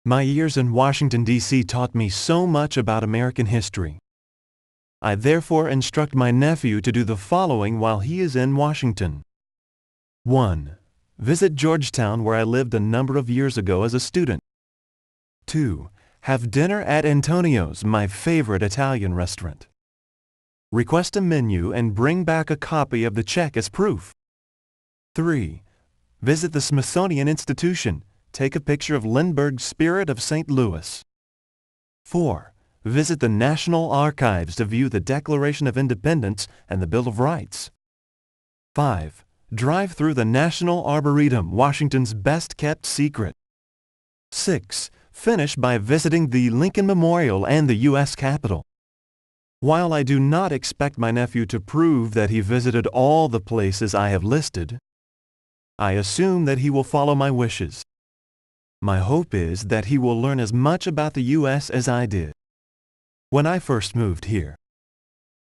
My years in Washington, D.C. taught me so much about American history. I therefore instruct my nephew to do the following while he is in Washington. 1. Visit Georgetown, where I lived a number of years ago as a student. 2. Have dinner at Antonio's, my favorite Italian restaurant. Request a menu and bring back a copy of the check as proof. 3. Visit the Smithsonian Institution. Take a picture of Lindbergh's Spirit of St. Louis. 4. Visit the National Archives to view the Declaration of Independence and the Bill of Rights. 5. Drive through the National Arboretum, Washington's best-kept secret. 6. Finish by visiting the Lincoln Memorial and the U.S. Capitol. While I do not expect my nephew to prove that he visited all the places I have listed, I assume that he will follow my wishes. My hope is that he will learn as much about the U.S. as I did when I first moved here.